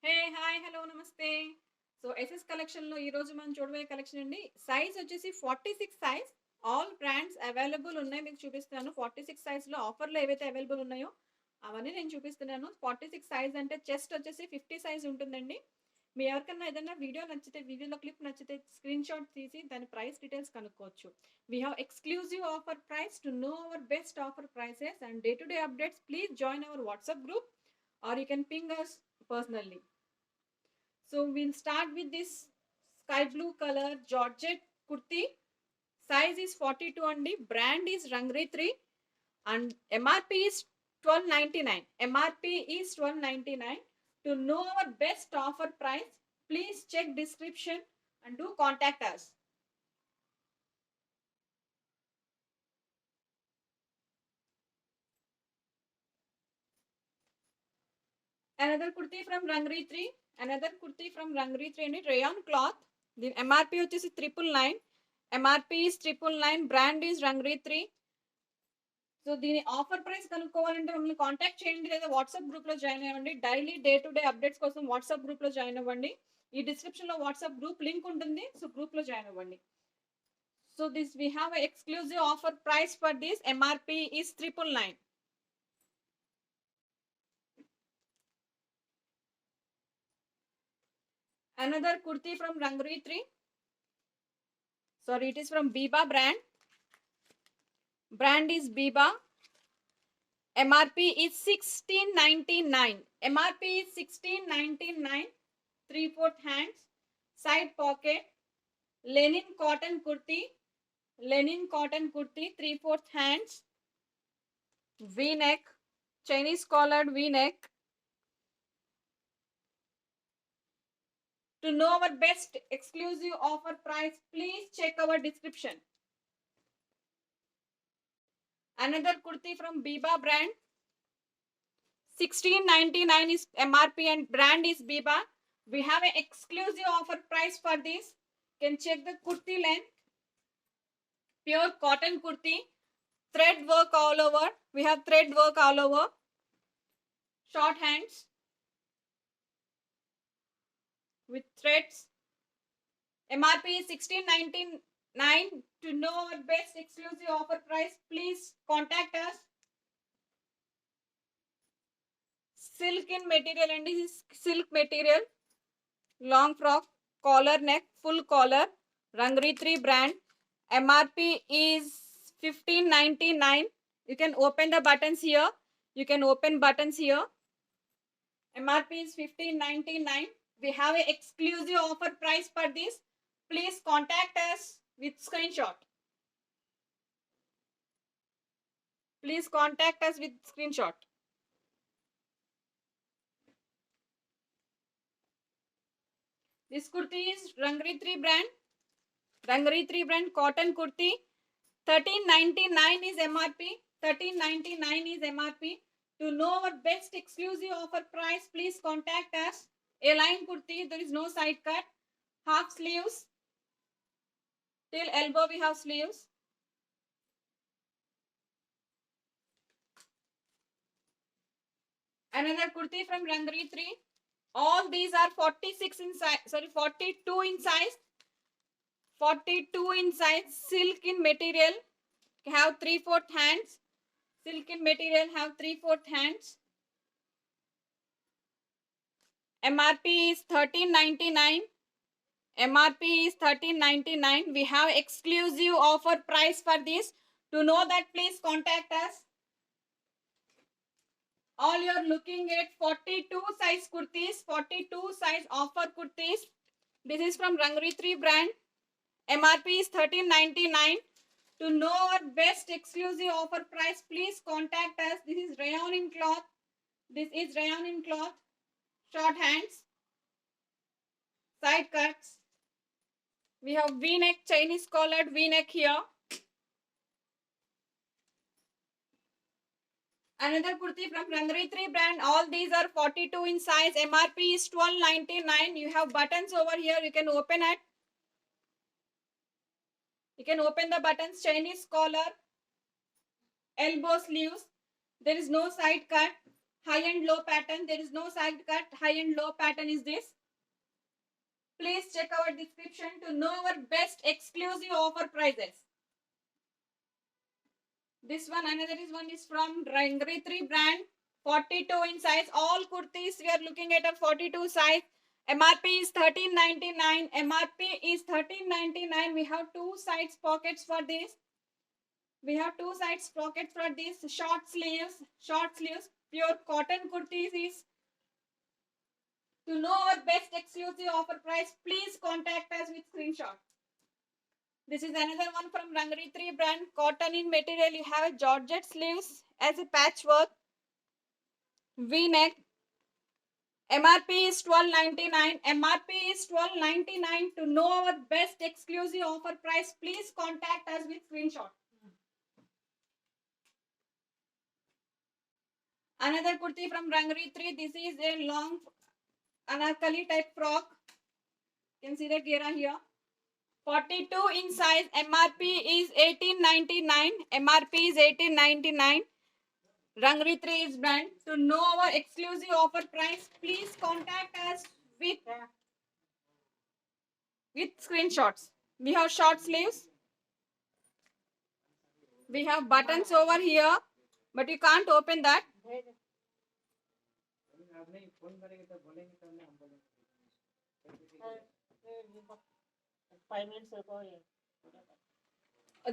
హే! Hi! Hello! నమస్తే. So, SS కలెక్షన్‌లో ఈరోజు మనం చూడబోయే కలెక్షన్ అండి. సైజ్ వచ్చేసి 46 సైజ్. ఆల్ బ్రాండ్స్ అవైలబుల్ ఉన్నాయి మీకు చూపిస్తున్నాను. 46 సైజ్‌లో ఆఫర్‌లో ఏవైతే అవైలబుల్ ఉన్నాయో అవన్నీ నేను చూపిస్తున్నాను. 46 సైజ్ అంటే చెస్ట్ వచ్చేసి 50 సైజ్ ఉంటుందండి. మీ ఎవరికన్నా ఏదైనా వీడియో నచ్చితే, వీడియోలో క్లిప్ నచ్చితే స్క్రీన్‌షాట్ తీసి దాని ప్రైస్ డీటెయిల్స్ కనుక్కోవచ్చు. We have exclusive offer price to know our best offer prices and day to day updates. Please join our WhatsApp group or you can ping us personally. So we'll start with this sky blue color Georgette kurti. Size is 42 only. Brand is Rangri3 and MRP is 12.99. MRP is 12.99. To know our best offer price, please check description and do contact us. Another kurti from Rangri3. Another kurti from Rangri3 and rayon cloth. The MRP is 999. MRP is 999. Brand is Rangri3. So దీని offer price కనుక్కోవాలంటే మమ్మల్ని contact చేయండి లేదా WhatsApp గ్రూప్లో join అవ్వండి. Daily day to day updates కోసం WhatsApp గ్రూప్లో join అవ్వండి. ఈ డిస్క్రిప్షన్లో వాట్సాప్ గ్రూప్ లింక్ ఉంటుంది. సో గ్రూప్లో జాయిన్ అవ్వండి. So this we have exclusive offer price for this. MRP is 999. Another kurti from Rangri 3. Sorry, it is from Biba brand. Brand is Biba. MRP is 1699. MRP is 1699. 3/4 hands. Side pocket. Lenin cotton kurti. Lenin cotton kurti. 3/4 hands. V-neck. Chinese collared V-neck. To know our best exclusive offer price, please check our description. Another kurti from Biba brand. 1699 is MRP and brand is Biba. We have an exclusive offer price for this. You can check the kurti length. Pure cotton kurti. Thread work all over. We have thread work all over. Short hands with threads. MRP is 1699. To know our best exclusive offer price, please contact us. Silk in material and this is silk material. Long frock, collar neck, full collar. Rangri 3 brand. MRP is 1599. You can open the buttons here. You can open buttons here. MRP is 1599. We have an exclusive offer price for this. Please contact us with screenshot. Please contact us with screenshot. This kurti is Rangri 3 brand. Rangri 3 brand cotton kurti. 1399 is MRP. 1399 is MRP. To know our best exclusive offer price, please contact us. A line kurti, there is no side cut. Half sleeves. Till elbow we have sleeves. Another kurti from Rangri 3. All these are 46 in size. Sorry, 42 in size. 42 in size. Silk in material. Have 3/4 hands. Silk in material have 3/4 hands. MRP is 1399. MRP is 1399. We have exclusive offer price for this. To know that, please contact us. All you're looking at 42 size kurtis, 42 size offer kurtis. This is from Rangri 3 brand. MRP is 1399. To know our best exclusive offer price, please contact us. This is rayon in cloth. This is rayon in cloth. Short hands. Side cuts. We have V-neck, Chinese collared V-neck here. Another kurti from Rangri 3 brand. All these are 42 in size. MRP is 1299. You have buttons over here. You can open it. You can open the buttons. Chinese collar. Elbow sleeves. There is no side cut. high and low pattern. There is no side cut. High and low pattern is this. Please check our description to know our best exclusive offer prices. This one, another one is from Rangri3 brand, 42 in size. All kurtis we are looking at a 42 size. MRP is 1399. MRP is 1399. We have two sides pockets for this. We have two sides pockets for this. Short sleeves, pure cotton kurtis is. To know our best exclusive offer price, please contact us with screenshot. This is another one from Rangri3 brand, cotton in material. You have a Georgette sleeves as a patchwork, V-neck. MRP is 1299. MRP is 1299. To know our best exclusive offer price, please contact us with screenshot. Another kurti from Rangri3. This is a long anarkali type frock. You can see the ghera here. 42 in size. MRP is 1899. MRP is 1899. Rangri3 is brand. To know our exclusive offer price, please contact us with screenshots. We have short sleeves. We have buttons over here, but you can't open that.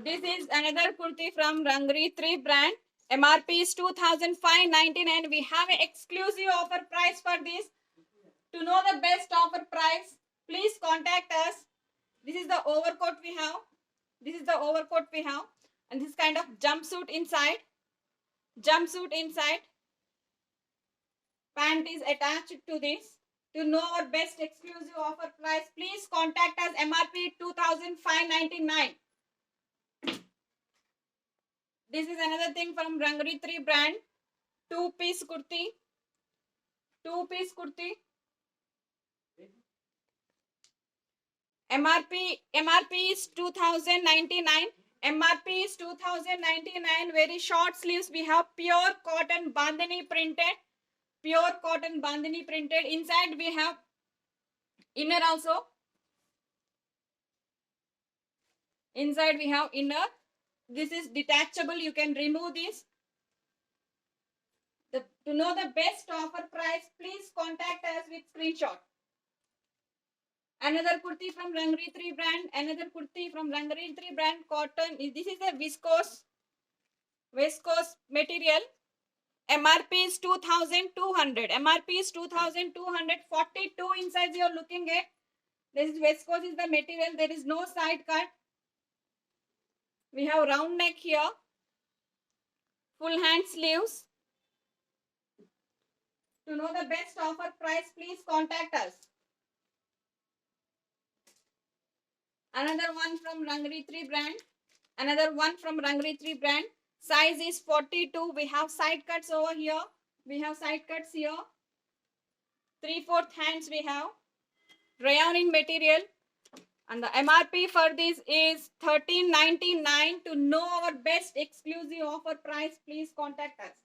This is another kurti from Rangri3 brand. MRP is 2599. We have an exclusive offer price for this. To know the best offer price, please contact us. This is the overcoat we have. This is the overcoat we have. And this kind of jumpsuit inside. Jumpsuit inside. Pant is attached to this. To know our best exclusive offer price, please contact us. MRP 2599. This is another thing from Rangri3 brand. Two-piece kurti. Two-piece kurti. MRP is 2099. MRP is 2099. Very short sleeves. We have pure cotton bandhani printed. Pure cotton bandhani printed. Inside we have inner also. Inside we have inner. This is detachable. You can remove this. To know the best offer price, please contact us with screenshot. Another kurti from Rangri3 brand. Another kurti from Rangri3 brand, cotton. This is a viscose material. MRP is 2200. MRP is 2200. 42 in size you are looking at. This is viscose is the material. There is no side cut. We have round neck here. Full hand sleeves. To know the best offer price, please contact us. Another one from Rangri3 brand. Another one from Rangri3 brand. Size is 42. We have side cuts over here. We have side cuts here. 3/4 hands we have. Rayon in material. And the MRP for this is 1399. To know our best exclusive offer price, please contact us.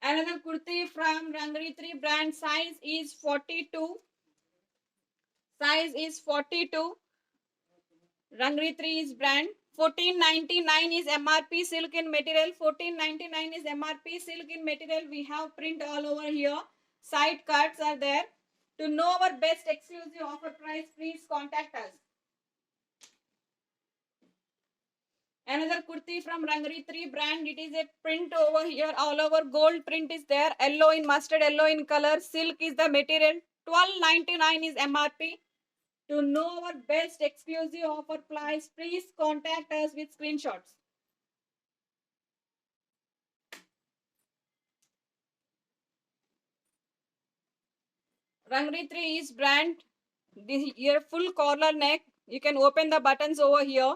Another kurti from Rangri3 brand. Size is 42. Size is 42. Rangri3 is brand. 1499 is MRP silk in material. 1499 is MRP silk in material. We have print all over here. Side cuts are there. To know our best exclusive offer price, please contact us. Another kurti from Rangri3 brand. It is a print over here. All over gold print is there. Yellow in mustard yellow in color. Silk is the material. 1299 is MRP. To know our best exclusive offer price, please contact us with screenshots. Rangri3 is brand. This here full collar neck. You can open the buttons over here.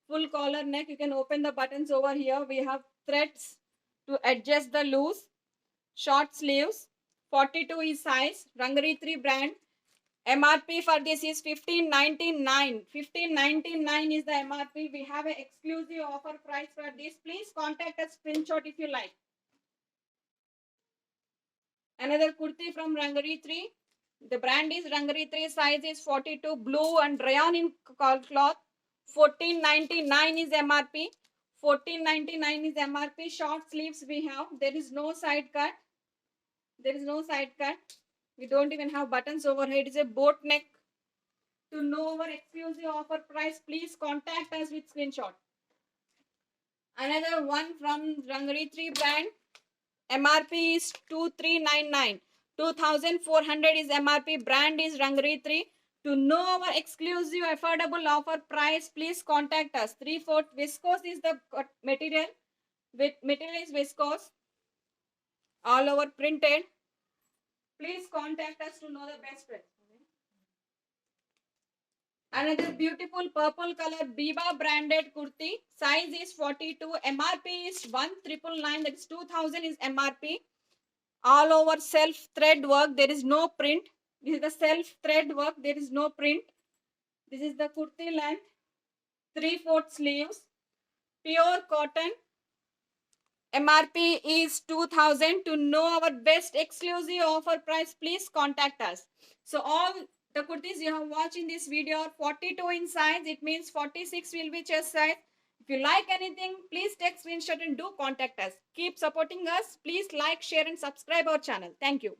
Full collar neck. You can open the buttons over here. We have threads to adjust the loose. Short sleeves. 42 is size. Rangri3 brand. MRP for this is 1599. 1599 is the MRP. We have an exclusive offer price for this. Please contact us, screenshot if you like. Another kurti from Rangari 3. The brand is Rangari 3. Size is 42. Blue and rayon in cloth. 1499 is MRP. 1499 is MRP. Short sleeves we have. There is no side cut. There is no side cut. We don't even have buttons over here. It is a boat neck. To know our exclusive offer price, please contact us with screenshot. Another one from Rangari 3 brand. MRP is 2399. 2400 is MRP. Brand is Rangari 3. To know our exclusive affordable offer price, please contact us. 3/4 viscose is the material. Material is viscose. All over printed. Please contact us to know the best price. Another beautiful purple color Biba branded kurti. Size is 42. MRP is 1999. That is 2000 is MRP. All over self thread work. There is no print. This is the self thread work. There is no print. This is the kurti length. 3/4 sleeves. Pure cotton. MRP is 2000. To know our best exclusive offer price, please contact us. So all the kurtis you have watched in this video are 42 in size. It means 46 will be chest size. If you like anything, please take screenshot and do contact us. Keep supporting us. Please like, share and subscribe our channel. Thank you.